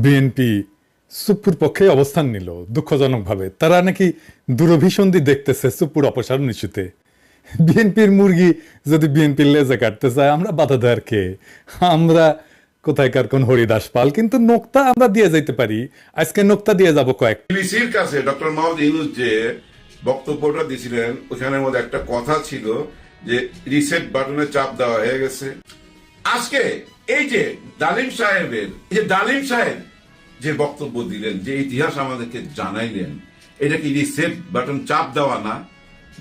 BNP সুপ্পুর পক্ষে অবস্থান নিল দুঃখজনকভাবে। তারা নাকি দূরভিসন্ধি দেখতেছে সুপ্পুর অপসারণ ইস্যুতে। বিএনপির মুরগি যদি বিএনপির লেজে কাটতে চায় আমরা বাধা দেওয়ার কে? আমরা কোথায়কার কোন হরিদাস পাল, কিন্তু নোক্তা আমরা দিয়ে যাইতে পারি। আজকে নোক্তা দিয়ে যাব কয়েক। বিবিসির কাছে ডক্টর মোহাম্মদ ইউনূস যে বক্তব্যটা দিয়েছিলেন ওখানের মধ্যে একটা কথা ছিল যে রিসেট বাটনে চাপ দেওয়া হয়ে গেছে। আজকে এই যে ডালিম সাহেব যে বক্তব্য দিলেন, যে ইতিহাস আমাদেরকে জানাইলেন, এটা কি রিসেট বাটন চাপ দেওয়া না?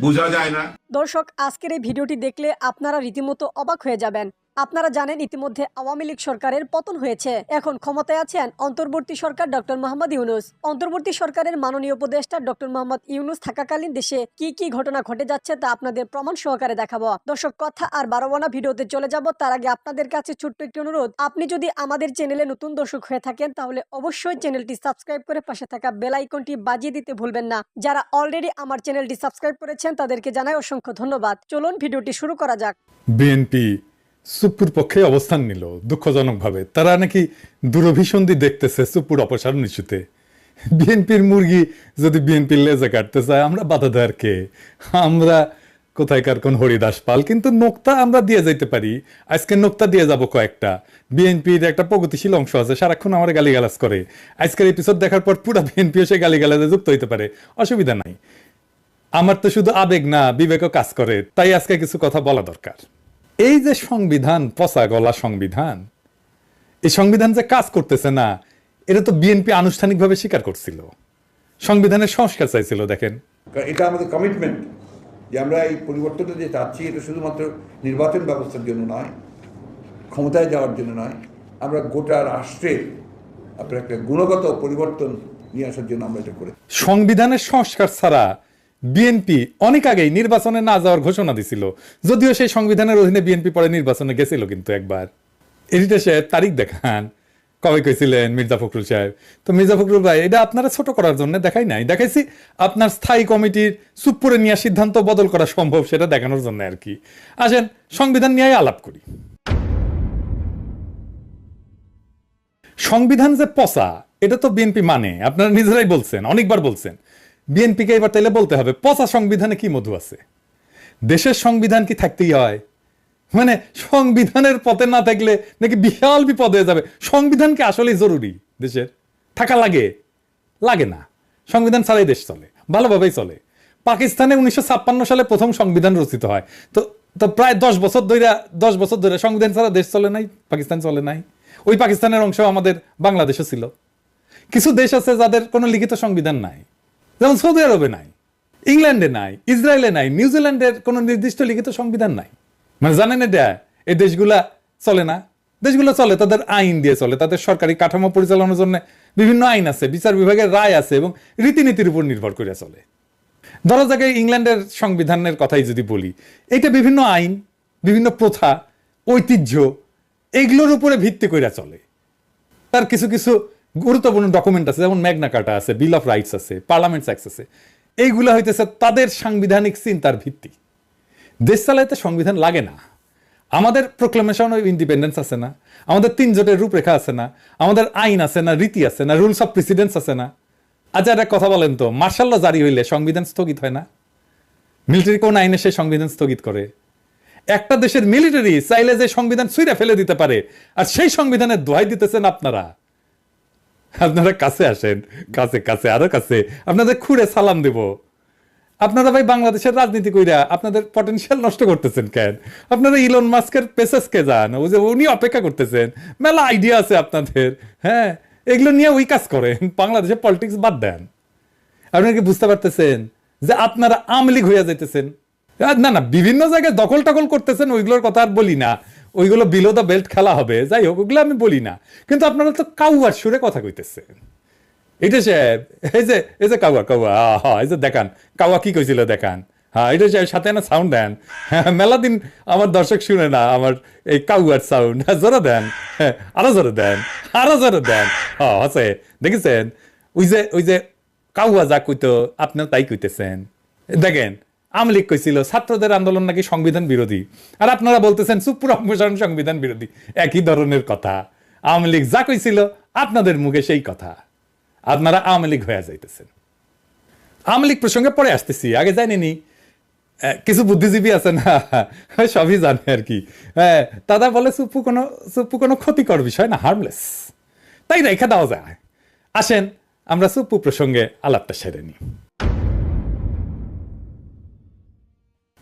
বোঝা যায় না। দর্শক, আজকের এই ভিডিওটি দেখলে আপনারা রীতিমতো অবাক হয়ে যাবেন। আপনারা জানেন ইতিমধ্যে আওয়ামী লীগ সরকারের পতন হয়েছে। এখন ক্ষমতায় আছেন অন্তর্বর্তী সরকার ডক্টর মোহাম্মদ ইউনূস। অন্তর্বর্তী সরকারের মাননীয় উপদেষ্টা ডক্টর মোহাম্মদ ইউনূস থাকাকালীন দেশে কি কি ঘটনা ঘটে যাচ্ছে তা আপনাদের প্রমাণ সহকারে দেখাবো। দর্শক, কথা আর বাড়াবো না, ভিডিওতে চলে যাব। তার আগে আপনাদের কাছে ছোট্ট একটি অনুরোধ, আপনি যদি আমাদের চ্যানেলে নতুন দর্শক হয়ে থাকেন তাহলে অবশ্যই চ্যানেলটি সাবস্ক্রাইব করে পাশে থাকা বেল আইকনটি বাজিয়ে দিতে ভুলবেন না। যারা অলরেডি আমার চ্যানেলটি সাবস্ক্রাইব করেছেন তাদেরকে জানাই অসংখ্য ধন্যবাদ। চলুন ভিডিওটি শুরু করা যাক। বিএনপি সুপ্পুর পক্ষে অবস্থান নিল দুঃখজনকভাবে। তারা নাকি দূরভিসন্ধি দেখতেছে সুপ্পুর অপসারণ ইস্যুতে। বিএনপির মুরগি যদি বিএনপির লেজে কাটতে চায় আমরা বাধা দেওয়ার কে? আমরা কোথায়কার কোন হরিদাস পাল, কিন্তু নোক্তা আমরা দিয়ে যাইতে পারি। আজকে নোক্তা দিয়ে যাব কয়েকটা। বিএনপির একটা প্রগতিশীল অংশ আছে, সারাক্ষণ আমার গালিগালাজ করে। আজকের এপিসোড দেখার পর পুরো বিএনপি সে গালিগালাজে যুক্ত হইতে পারে, অসুবিধা নাই। আমার তো শুধু আবেগ না, বিবেকও কাজ করে, তাই আজকে কিছু কথা বলা দরকার। এই যে সংবিধান, পচা গলা সংবিধান, এই সংবিধান যে কাজ করতেছে না, এটা তো বিএনপি আনুষ্ঠানিকভাবে স্বীকার করছিল। সংবিধানের সংস্কার চাইছিল। দেখেন, এটা আমাদের কমিটমেন্ট যে আমরা এই পরিবর্তনটা যে চাচ্ছি এটা শুধুমাত্র নির্বাচন ব্যবস্থার জন্য নয়, ক্ষমতায় যাওয়ার জন্য নয়, আমরা গোটা রাষ্ট্রের আপনার একটা গুণগত পরিবর্তন নিয়ে আসার জন্য আমরা এটা করি। সংবিধানের সংস্কার ছাড়া বিএনপি অনেক আগেই নির্বাচনে না যাওয়ার ঘোষণা দিছিল, যদিও সেই সংবিধানের অধীনে বিএনপি পরে নির্বাচনে গেছিল। কিন্তু একবার এডিটর সাহেব তারিখ দেখান, কবে কইছিলেন মির্জা ফখরুল সাহেব। তো মির্জা ফখরুল ভাই, এটা আপনারা ছোট করার জন্য দেখাই নাই, দেখাইছি আপনার স্থায়ী কমিটির সুপ্পুরে নিয়ে সিদ্ধান্ত বদল করা সম্ভব সেটা দেখানোর জন্য আর কি। আসেন সংবিধান নিয়ে আলাপ করি। সংবিধান যে পচা এটা তো বিএনপি মানে, আপনারা নিজেরাই বলছেন, অনেকবার বলছেন। বিএনপিকে এবার তাইলে বলতে হবে পচা সংবিধানে কি মধু আছে? দেশের সংবিধান কি থাকতেই হয়? মানে সংবিধানের পথে না থাকলে নাকি বিশাল বিপদ হয়ে যাবে। সংবিধান কি আসলেই জরুরি? দেশের থাকা লাগে? লাগে না। সংবিধান ছাড়াই দেশ চলে, ভালোভাবেই চলে। পাকিস্তানে 1956 সালে প্রথম সংবিধান রচিত হয়। তো তো প্রায় 10 বছর ধরে সংবিধান ছাড়া দেশ চলে নাই, পাকিস্তান চলে নাই। ওই পাকিস্তানের অংশ আমাদের বাংলাদেশও ছিল। কিছু দেশ আছে যাদের কোনো লিখিত সংবিধান নাই, যেমন সৌদি আরবে নাই, ইংল্যান্ডে নাই, ইসরায়েলে নাই, নিউজিল্যান্ডের কোনো নির্দিষ্ট লিখিত সংবিধান নাই। মানে জানেন এটা, এই দেশগুলা চলে না। দেশগুলো চলে তাদের আইন দিয়ে চলে, তাদের সরকারি কাঠামো পরিচালনার জন্য বিভিন্ন আইন আছে, বিচার বিভাগের রায় আছে এবং রীতিনীতির উপর নির্ভর করে চলে। ধরা যাক ইংল্যান্ডের সংবিধানের কথাই যদি বলি, এটা বিভিন্ন আইন, বিভিন্ন প্রথা, ঐতিহ্য, এগুলোর উপরে ভিত্তি করে চলে। তার কিছু কিছু গুরুত্বপূর্ণ ডকুমেন্ট আছে, যেমন ম্যাগনা কার্টা আছে, বিল অফ রাইটস আছে, পার্লামেন্টস অ্যাক্ট আছে। এইগুলো হইতেছে তাদের সাংবিধানিক চিন্তার ভিত্তি। দেশ চালাইতে সংবিধান লাগে না। আমাদের প্রোক্লামেশন অফ ইন্ডিপেন্ডেন্স আছে না, আমাদের 3 জোটের রূপরেখা আছে না, আমাদের আইন আছে না, রীতি আছে না, রুলস অফ প্রেসিডেন্স আছে না। আচ্ছা একটা কথা বলেন তো, মার্শাল ল জারি হইলে সংবিধান স্থগিত হয় না? মিলিটারি কোন আইনে সেই সংবিধান স্থগিত করে? একটা দেশের মিলিটারি চাইলে যে সংবিধান ছুঁড়ে ফেলে দিতে পারে, আর সেই সংবিধানের দোহাই দিতেছেন আপনারা। আপনারা কাছে আসেন, কাছে কাছে আরো কাছে, আপনাদের খুঁড়ে সালাম দেব। আপনারা ভাই বাংলাদেশের রাজনীতি কইরা আপনাদের পটেনশিয়াল নষ্ট করতেছেন কেন? আপনারা ইলন মাস্কের পেসেসকে যান, ওই যে উনি অপেক্ষা করতেছেন, মেলা আইডিয়া আছে আপনাদের। হ্যাঁ, এগুলো নিয়ে ওই কাজ করেন, বাংলাদেশের পলিটিক্স বাদ দেন। আপনারা কি বুঝতে পারতেছেন যে আপনারা আওয়ামী লীগ হইয়া যাইতেছেন? না না, বিভিন্ন জায়গায় দখল টকল করতেছেন, ওইগুলোর কথা আর বলি না, ওইগুলো বিলো দ্য বেল্ট খেলা হবে, যাই হোক ওগুলো আমি বলি না। কিন্তু আপনারা তো কাউয়ার সুরে কথা কইতেছেন। এটা সাহেব, এই যে কাউয়া কাউয়া, এই যে দেখান কাউয়া কি কইছিল দেখান। হ্যাঁ, এটা সাথে না সাউন্ড দেন। হ্যাঁ, মেলা দিন আমার দর্শক শুনে না আমার এই কাউয়ার সাউন্ড। জোরে দেন, আরো জোরে দেন, আরো জোরে দেন। হ্যাঁ আছে, দেখেছেন ওই যে কাউয়া যা কইতো আপনিও তাই কইতেছেন। দেখেন, আওয়ামী লীগ কইছিল ছাত্রদের আন্দোলন নাকি সংবিধান বিরোধী, আর আপনারা বলতেছেন সুপ্রিম অপসারণ সংবিধান বিরোধী। একই ধরনের কথা। আওয়ামী লীগ যা কইছিল আপনাদের মুখে সেই কথা, আপনারা আওয়ামী লীগ হয়ে যাইতেছেন। আওয়ামী লীগ প্রসঙ্গে পরে আসতেছি, আগে জানিনি কিছু বুদ্ধিজীবী আছে না, সবই জানে আর কি। দাদা বলে সুপ্পু কোনো ক্ষতিকর বিষয় না, হার্মলেস, তাই রেখে দেওয়া যায়। আসেন আমরা সুপ্পু প্রসঙ্গে আলাপটা সেরে নিই।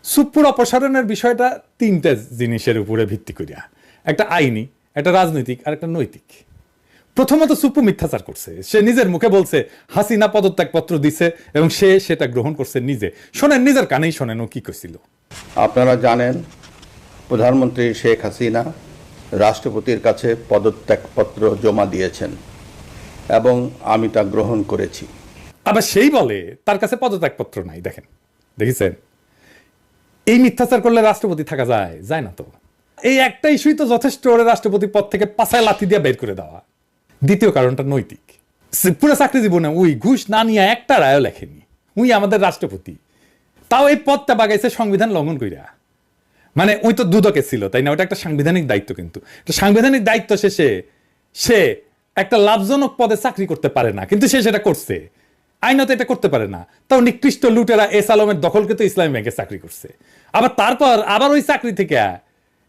সুপ্পুর অপসারণের বিষয়টা তিনটা জিনিসের উপরে ভিত্তি করিয়া, একটা আইনি, একটা রাজনৈতিক আর একটা নৈতিক। প্রথমত সুপ্পু মিথ্যাচার করছে, সে নিজের মুখে বলছে হাসিনা পদত্যাগপত্র দিছে এবং সে সেটা গ্রহণ করছে নিজে। শোনেন, নিজের কানেই শোনেন ও কি কইছিল। আপনারা জানেন প্রধানমন্ত্রী শেখ হাসিনা রাষ্ট্রপতির কাছে পদত্যাগপত্র জমা দিয়েছেন এবং আমি তা গ্রহণ করেছি। আবার সেই বলে তার কাছে পদত্যাগপত্র নাই। দেখেছেন, এই মিথ্যাচার করলে রাষ্ট্রপতি থাকা যায়? যায় না তো। এই একটা ইস্যুই তো যথেষ্ট ওরে রাষ্ট্রপতি পদ থেকে পাছায় লাথি দিয়ে বের করে দেওয়া। দ্বিতীয় কারণটা নৈতিক। পুরো চাকরি জীবনে উই ঘুষ না নিয়ে একটা রায়ও লেখেনি। উই আমাদের রাষ্ট্রপতি, তাও এই পদটা বাগাইছে সংবিধান লঙ্ঘন কইরা। মানে ওই তো দুদকে ছিল, তাই না? ওটা একটা সাংবিধানিক দায়িত্ব, কিন্তু সাংবিধানিক দায়িত্ব শেষে সে একটা লাভজনক পদে চাকরি করতে পারে না, কিন্তু সে সেটা করছে। আইনত এটা করতে পারে না, তাও নিকৃষ্ট লুটেরা এস আলমের দখলকে তো ইসলামী ব্যাংকে চাকরি করছে। আবার তারপর আবার ওই চাকরি থেকে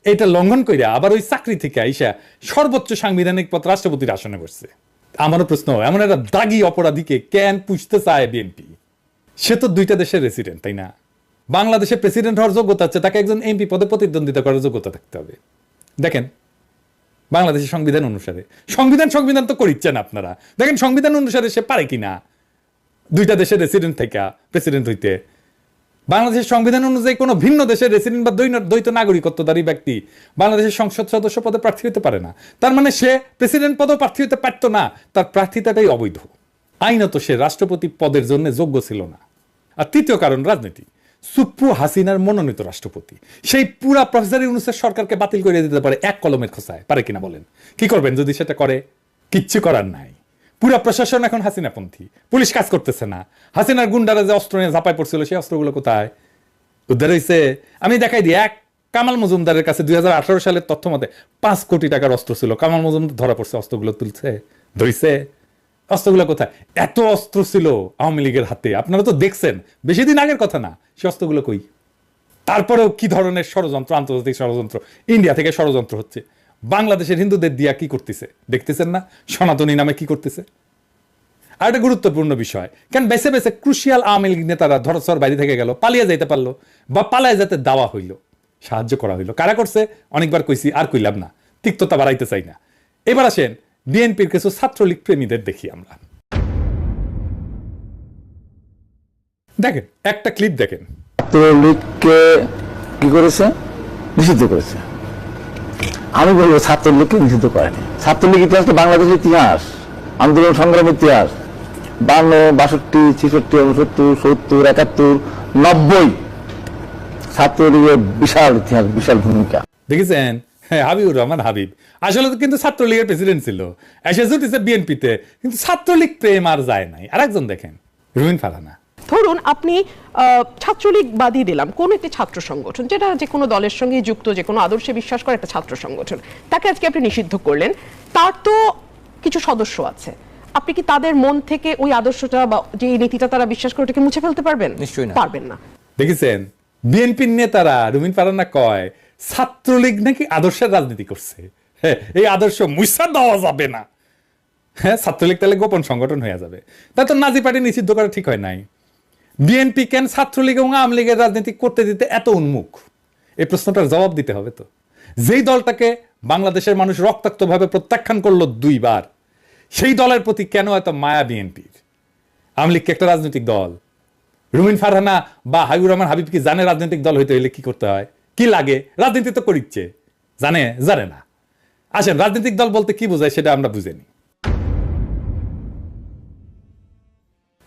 এটা লঙ্ঘন কইরা আবার ওই চাকরি থেকে আইসা সর্বোচ্চ সাংবিধানিক পদ রাষ্ট্রপতির আসনে বসছে। আমারও প্রশ্ন, এমন একটা দাগি অপরাধীকে কেন পুষতে চায় বিএনপি? সে তো দুইটা দেশের রেসিডেন্ট, তাই না? বাংলাদেশে প্রেসিডেন্ট হওয়ার যোগ্যতা আছে, তাকে একজন এমপি পদে প্রতিদ্বন্দ্বিতা করার যোগ্যতা থাকতে হবে। দেখেন বাংলাদেশের সংবিধান অনুসারে, সংবিধান তো করিচ্ছেন আপনারা, দেখেন সংবিধান অনুসারে সে পারে কিনা দুইটা দেশের রেসিডেন্ট থেকে প্রেসিডেন্ট হইতে। বাংলাদেশের সংবিধান অনুযায়ী কোনো ভিন্ন দেশের রেসিডেন্ট বা দ্বৈত নাগরিকত্বধারী ব্যক্তি বাংলাদেশের সংসদ সদস্য পদে প্রার্থী হতে পারে না। তার মানে সে প্রেসিডেন্ট পদেও প্রার্থী হতে পারতো না, তার প্রার্থিতাটাই অবৈধ। আইনত সে রাষ্ট্রপতি পদের জন্য যোগ্য ছিল না। আর তৃতীয় কারণ রাজনীতি। সুপ্পু হাসিনার মনোনীত রাষ্ট্রপতি, সেই পুরা প্রফেসর ইউনূসের সরকারকে বাতিল করে দিতে পারে এক কলমের খোঁচায়। পারে কিনা বলেন? কি করবেন যদি সেটা করে? কিচ্ছু করার নাই। পুরা প্রশাসন এখন হাসিনাপন্থী, পুলিশ কাজ করতেছে না। হাসিনার গুন্ডারা যে অস্ত্র নিয়ে ঝাঁপায় পড়ছিল, সেই অস্ত্রগুলো কোথায় উদ্ধার হয়েছে? আমি দেখাই দিই, এক কামাল মজুমদারের কাছে 2018 সালের তথ্য মতে 5 কোটি টাকার অস্ত্র ছিল। কামাল মজুমদার ধরা পড়ছে, অস্ত্রগুলো ধরিছে। অস্ত্রগুলো কোথায়? এত অস্ত্র ছিল আওয়ামী লীগের হাতে, আপনারা তো দেখছেন, বেশি দিন আগের কথা না। সে অস্ত্রগুলো কই? তারপরেও কি ধরনের ষড়যন্ত্র, আন্তর্জাতিক ষড়যন্ত্র, ইন্ডিয়া থেকে ষড়যন্ত্র হচ্ছে। বাংলাদেশের হিন্দুদের দিয়া কি করতেছে দেখতেছেন না? সনাতনী নামে কি করতেছে? আর একটা গুরুত্বপূর্ণ বিষয়, কেন বেছে বেছে ক্রুশিয়াল আওয়ামী লীগ নেতারা ধরসর বাইরে থেকে গেল, পালিয়ে যাইতে পারলো, বা পালায় যেতে দেওয়া হইল, সাহায্য করা হইলো। কারা করছে? অনেকবার কইছি, আর কইলাম না, তিক্ততা বাড়াইতে চাই না। এবার আসেন বিএনপির কিছু ছাত্রলীগ প্রেমীদের দেখি আমরা। দেখেন একটা ক্লিপ দেখেন। ছাত্রলীগকে কি করেছে? নিষিদ্ধ করেছে। আমি বলবো ছাত্রলীগকে নিষিদ্ধ করেনি। ছাত্রলীগ ইতিহাস তো বাংলাদেশের ইতিহাস, আন্দোলন সংগ্রামের ইতিহাস। 52, 62, 66, 69, 70, 71, 90 ছাত্রলীগের বিশাল ইতিহাস, বিশাল ভূমিকা। দেখেছেন? হাবিবুর রহমান হাবিব আসলে তো কিন্তু ছাত্রলীগের প্রেসিডেন্ট ছিল, এসে জুটিছে বিএনপিতে, কিন্তু ছাত্রলীগ প্রেম আর যায় নাই। আরেকজন দেখেন, রুমিন ফারহানা। ধরুন আপনি ছাত্রলীগ বাদই দিলাম, কোন একটি ছাত্র সংগঠন যেটা যে কোনো দলের সঙ্গে যুক্ত, যে কোনো আদর্শে বিশ্বাস করে একটা ছাত্র সংগঠন, তাকে আজকে আপনি নিষিদ্ধ করলেন। তার তো কিছু সদস্য আছে, আপনি কি তাদের মন থেকে ওই আদর্শটা বা যে নীতিটা তারা বিশ্বাস করে ওটাকে মুছে ফেলতে পারবেন? নিশ্চয়ই না, পারবেন না। দেখেছেন বিএনপির নেতারা, রুমিন ফারহানা কয় ছাত্রলীগ নাকি আদর্শের রাজনীতি করছে। হ্যাঁ, এই আদর্শ মুছা দেওয়া যাবে না। হ্যাঁ, ছাত্রলীগ তাহলে গোপন সংগঠন হয়ে যাবে। তা তো নাজি পার্টি নিষিদ্ধ করা ঠিক হয় নাই। বিএনপি কেন ছাত্রলীগ এবং আওয়ামী লীগের রাজনীতি করতে দিতে এত উন্মুখ? এই প্রশ্নটার জবাব দিতে হবে তো। যেই দলটাকে বাংলাদেশের মানুষ রক্তাক্তভাবে প্রত্যাখ্যান করলো 2 বার, সেই দলের প্রতি কেন এত মায়া বিএনপির? আওয়ামী লীগ একটা রাজনৈতিক দল। রুমিন ফারহানা বা হাবিবুর রহমান হাবিব কি জানে রাজনৈতিক দল হইতে হইলে কি করতে হয়, কি লাগে? রাজনীতি তো করিচ্ছে, জানে না। আসেন রাজনৈতিক দল বলতে কি বোঝায় সেটা আমরা বুঝে নিই।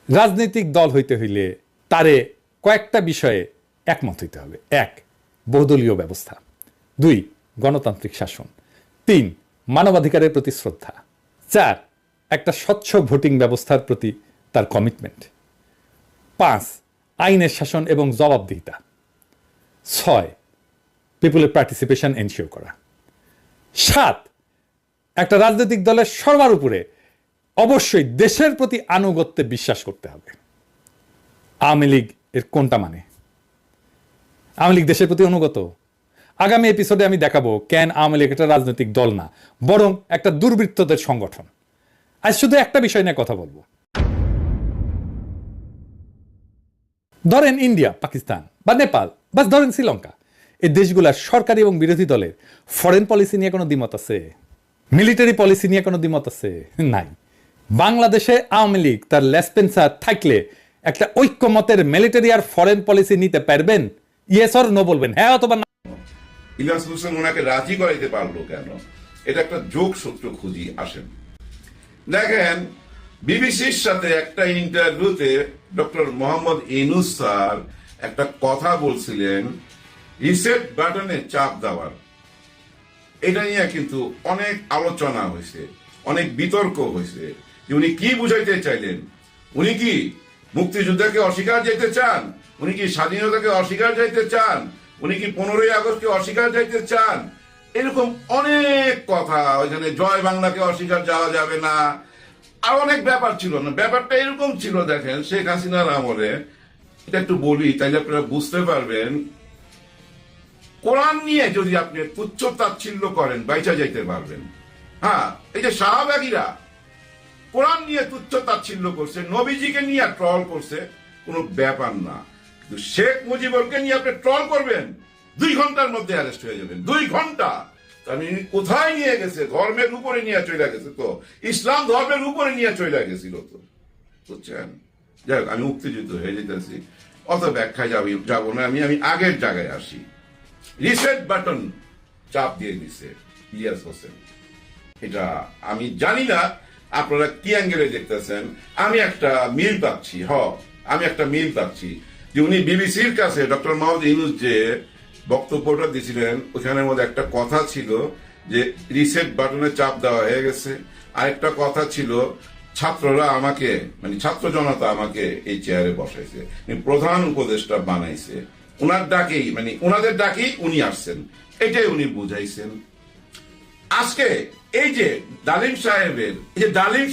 রাজনৈতিক দল হইতে হইলে তারে কয়েকটা বিষয়ে একমত হইতে হবে। 1, বহুদলীয় ব্যবস্থা। 2, গণতান্ত্রিক শাসন। 3, মানবাধিকারের প্রতি শ্রদ্ধা। 4, একটা স্বচ্ছ ভোটিং ব্যবস্থার প্রতি তার কমিটমেন্ট। 5, আইনের শাসন এবং জবাবদিহিতা। 6, পিপুলের পার্টিসিপেশন এনশিওর করা। 7, একটা রাজনৈতিক দলের সবার উপরে অবশ্যই দেশের প্রতি আনুগত্যে বিশ্বাস করতে হবে। আওয়ামী লীগ এর কোনটা মানে? আওয়ামী লীগ দেশের প্রতি অনুগত? আগামী এপিসোডে আমি দেখাবো কেন আওয়ামী লীগ একটা রাজনৈতিক দল না, বরং একটা দুর্বৃত্তদের সংগঠন। আজ শুধু একটা বিষয় নিয়ে কথা বলবো। ধরেন ইন্ডিয়া, পাকিস্তান বা নেপাল বা ধরেন শ্রীলঙ্কা, এই দেশগুলার সরকারি এবং বিরোধী দলের ফরেন পলিসি নিয়ে কোনো দ্বিমত আছে? মিলিটারি পলিসি নিয়ে কোনো দ্বিমত আছে? নাই। বাংলাদেশে আওয়ামী লীগ তার লেসপেন্সার থাকলে একটা ঐক্যমতের মিলিটারি আর ফরেন পলিসি নিতে পারবেন? ইয়েস অর নো বলবেন, হ্যাঁ অথবা না। ইলিয়াস হোসেন ওনাকে রাজি করাইতে পারলো কেন? এটা একটা যোগসূত্র খুঁজি, আসেন দেখেন। বিবিসির সাথে একটা ইন্টারভিউতে ডক্টর মোহাম্মদ ইউনূস স্যার একটা কথা বলছিলেন রিসেট বাটনে চাপ দেওয়ার। এটা নিয়ে কিন্তু অনেক আলোচনা হয়েছে, অনেক বিতর্ক হয়েছে যে উনি কি বুঝাইতে চাইলেন। উনি কি মুক্তিযুদ্ধকে অস্বীকার যাইতে চান? উনি কি স্বাধীনতাকে অস্বীকার যাইতে চান? উনি কি 15ই আগস্টকে অস্বীকার যাইতে চান? এরকম অনেক কথা, ওইখানে জয় বাংলাকে অস্বীকার যাওয়া যাবে না, আর অনেক ব্যাপার ছিল না। ব্যাপারটা এরকম ছিল, দেখেন শেখ হাসিনার আমলে, এটা একটু বলি তাইলে আপনারা বুঝতে পারবেন। কোরআন নিয়ে যদি আপনি তুচ্ছ তাচ্ছিল্য করেন বাইচা যাইতে পারবেন। হ্যাঁ, এই যে শাহবাগীরা কোরআন নিয়ে তুচ্ছ তাচ্ছিল্য করছে, নবীজিকে নিয়ে ট্রল করছে, কোনো ব্যাপার না। কিন্তু শেখ মুজিবুরকে নিয়ে আপনি ট্রল করবেন, 2 ঘন্টার মধ্যে অ্যারেস্ট হয়ে যাবেন। 2 ঘন্টা! আমি কোথায় নিয়ে গেছে? ধর্মের উপরে নিয়ে চলে গেছে তো, ইসলাম ধর্মের উপরে নিয়ে চলে গেছিল তো, বুঝছেন? যাই হোক, আমি মুক্তিযুদ্ধ হয়ে যেতেছি, অত ব্যাখ্যায় যাবো না। আমি আগের জায়গায় আসি। রিসেট বাটন চাপ দিয়ে দিছে ইলিয়াস হোসেন। এটা আমি জানি না আপনারা কি অ্যাঙ্গেলে দেখতেছেন। আমি একটা মিল পাচ্ছি, আমি একটা মিল পাচ্ছি যে উনি বিবিসির কাছে ডক্টর মোহাম্মদ ইউনূস যে বক্তব্যটা দিয়েছিলেন, ওখানের মধ্যে একটা কথা ছিল যে রিসেট বাটনে চাপ দেওয়া হয়ে গেছে, আরেকটা কথা ছিল ছাত্ররা আমাকে, মানে ছাত্র জনতা আমাকে এই চেয়ারে বসাইছে, প্রধান উপদেষ্টা বানাইছে, ওনার ডাকেই, মানে ওনাদের ডাকেই উনি আসছেন, এটাই উনি বুঝাইছেন। আজকে এই যে ডালিম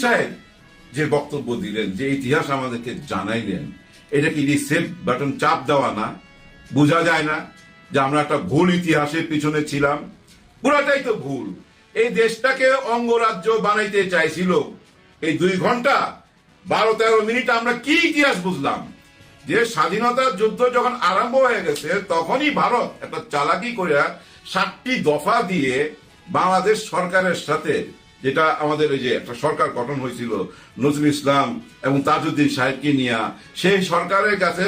সাহেব যে বক্তব্য দিলেন, যে ইতিহাস আমাদেরকে জানাইলেন, এটা কি রিসেট বাটন চাপ দেওয়া না? বোঝা যায় না যে আমরা একটা ভুল ইতিহাসের পিছনে ছিলাম? পুরাটাই তো ভুল। এই দেশটাকে অঙ্গরাজ্য বানাইতে চাইছিল। এই 2 ঘন্টা 12-13 মিনিট আমরা কি ইতিহাস বুঝলাম? যে স্বাধীনতার যুদ্ধ যখন আরম্ভ হয়ে গেছে, তখনই ভারত একটা চালাকি করে 7টি দফা দিয়ে বাংলাদেশ সরকারের সাথে, যেটা আমাদের ওই যে একটা সরকার গঠন হয়েছিল নজরুল ইসলাম এবং তাজউদ্দিন সাহেবকে নিয়ে, সেই সরকারের কাছে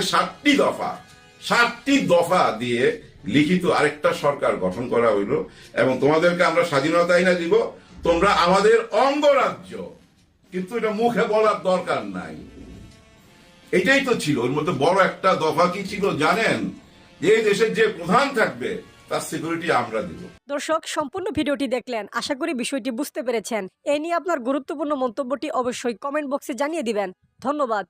7টি দফা দিয়ে লিখিত আরেকটা সরকার গঠন করা হইল, এবং তোমাদেরকে আমরা স্বাধীনতা এনে দিব, তোমরা আমাদের অঙ্গরাজ্য। কিন্তু এটা মুখে বলার দরকার নাই, এটাই তো ছিল। ওর মধ্যে বড় একটা দফা কি ছিল জানেন? যে দেশের যে প্রধান থাকবে তার সিকিউরিটি আমরা দিব। দর্শক, সম্পূর্ণ ভিডিওটি দেখলেন, আশা করি বিষয়টি বুঝতে পেরেছেন। এই নিয়ে আপনার গুরুত্বপূর্ণ মন্তব্যটি অবশ্যই কমেন্ট বক্সে জানিয়ে দিবেন। ধন্যবাদ।